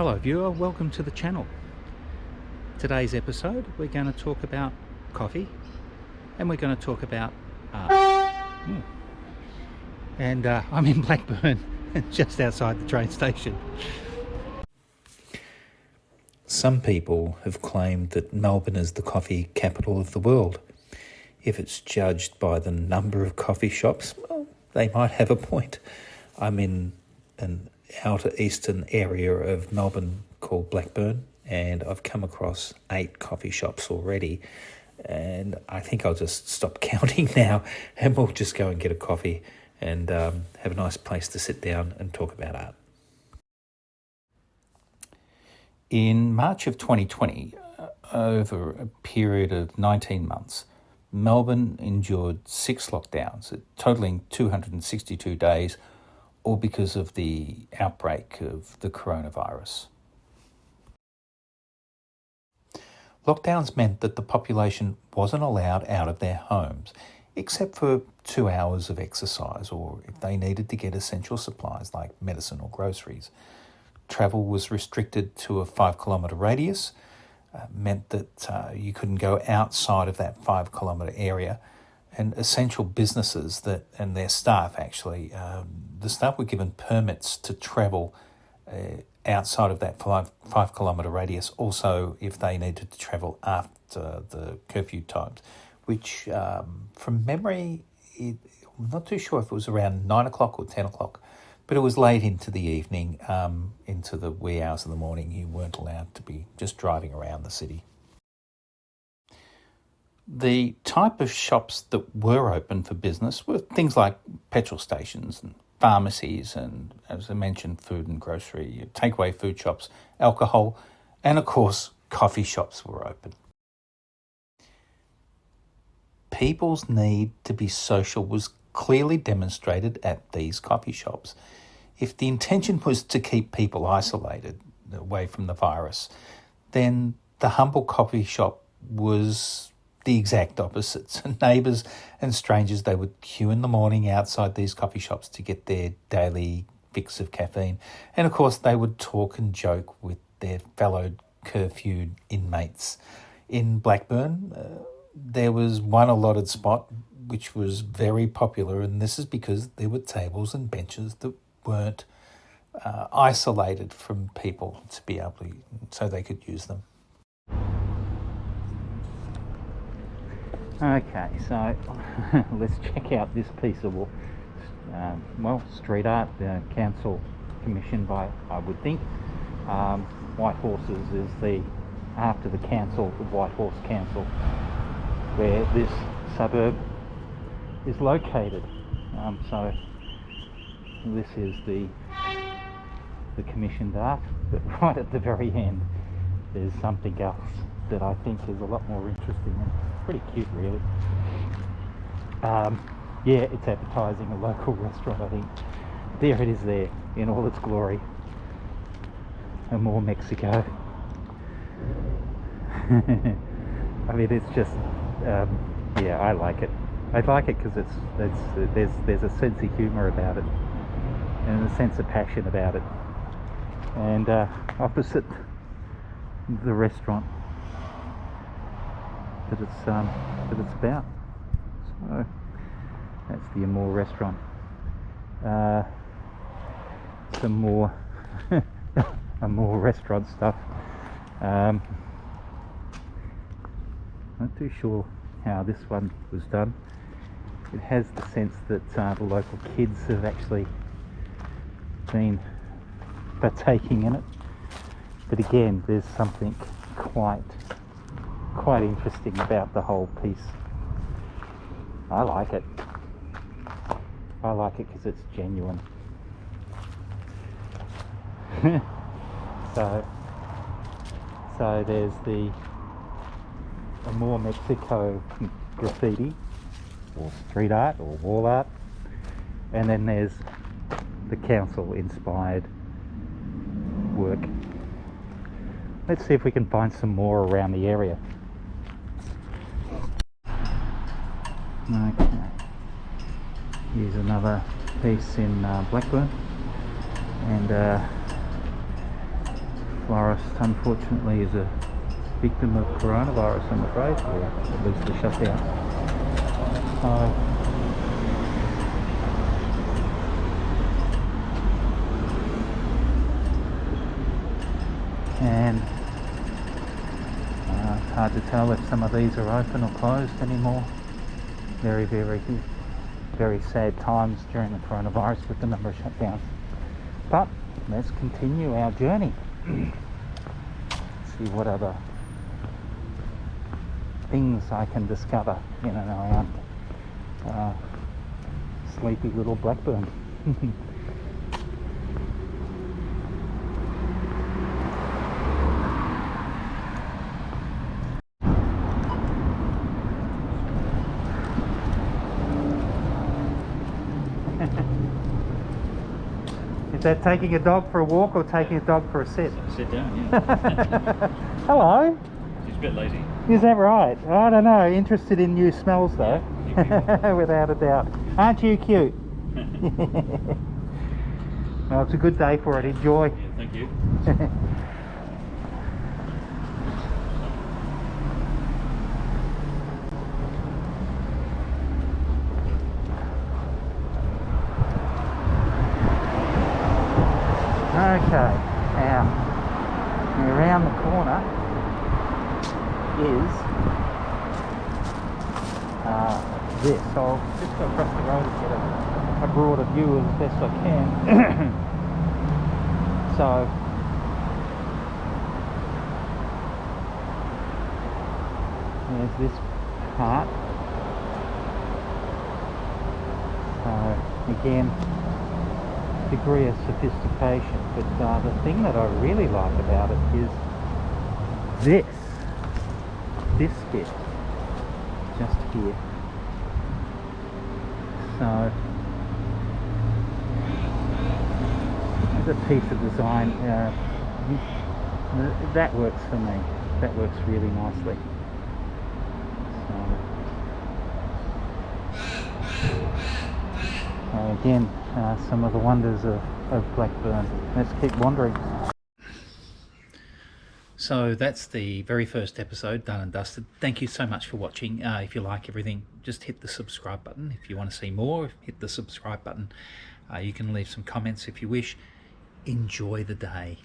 Hello viewer, welcome to the channel. Today's episode we're going to talk about coffee and we're going to talk about art. And I'm in Blackburn, just outside the train station. Some people have claimed that Melbourne is the coffee capital of the world. If it's judged by the number of coffee shops, well, they might have a point. I'm in an outer eastern area of Melbourne called Blackburn, and I've come across 8 coffee shops already, and I think I'll just stop counting now and we'll just go and get a coffee and have a nice place to sit down and talk about art. In March of 2020, over a period of 19 months, Melbourne endured 6 lockdowns, totaling 262 days, all because of the outbreak of the coronavirus. Lockdowns meant that the population wasn't allowed out of their homes, except for 2 hours of exercise or if they needed to get essential supplies like medicine or groceries. Travel was restricted to a 5-kilometre radius, meant that you couldn't go outside of that 5-kilometre area, and essential businesses and their staff actually, the staff were given permits to travel outside of that 5-kilometre radius, also if they needed to travel after the curfew times, which from memory, I'm not too sure if it was around 9 o'clock or 10 o'clock, but it was late into the evening, into the wee hours of the morning. You weren't allowed to be just driving around the city. The type of shops that were open for business were things like petrol stations and pharmacies and, as I mentioned, food and grocery, takeaway food shops, alcohol, and of course, coffee shops were open. People's need to be social was clearly demonstrated at these coffee shops. If the intention was to keep people isolated away from the virus, then the humble coffee shop was the exact opposite. So neighbours and strangers, they would queue in the morning outside these coffee shops to get their daily fix of caffeine. And of course, they would talk and joke with their fellow curfewed inmates. In Blackburn, there was one allotted spot which was very popular, and this is because there were tables and benches that weren't isolated from people to be able to, so they could use them. Okay, so let's check out this piece of street art, council commissioned by, I would think, White Horses is after the council, the White Horse Council, where this suburb is located. So this is the commissioned art, but right at the very end there's something else that I think is a lot more interesting and pretty cute, really. Yeah, it's advertising a local restaurant, I think. There it is there in all its glory. Amor Mexico. I mean, it's just yeah, I like it. I like it because there's a sense of humour about it and a sense of passion about it. And opposite the restaurant that it's about. So that's the Amor restaurant. Some more Amor restaurant stuff. Not too sure how this one was done. It has the sense that the local kids have actually been partaking in it. But again, there's something quite interesting about the whole piece. I like it. I like it because it's genuine. So there's the Amor Mexico graffiti, or street art, or wall art, and then there's the council inspired work. Let's see if we can find some more around the area. Okay, here's another piece in Blackburn, and florist, unfortunately, is a victim of coronavirus, I'm afraid, or at least the shutdown. And it's hard to tell if some of these are open or closed anymore. Very, very sad times during the coronavirus with the number of shutdowns. But let's continue our journey. See what other things I can discover in and around sleepy little Blackburn. Is that taking a dog for a walk or taking a dog for a sit? Sit down, yeah. Hello. She's a bit lazy. Is that right? I don't know. Interested in new smells though. Yeah, without a doubt. Aren't you cute? Well, it's a good day for it. Enjoy. Yeah, thank you. Okay, now around the corner is this. So I'll just go across the road and get a broader view as best I can. So there's this part. So again, degree of sophistication, but the thing that I really like about it is this bit just here. So there's a piece of design that works for me. That works really nicely. So again, some of the wonders of Blackburn. Let's keep wandering. So that's the very first episode done and dusted. Thank you so much for watching. If you like everything, just hit the subscribe button. If you want to see more, hit the subscribe button. You can leave some comments if you wish. Enjoy the day.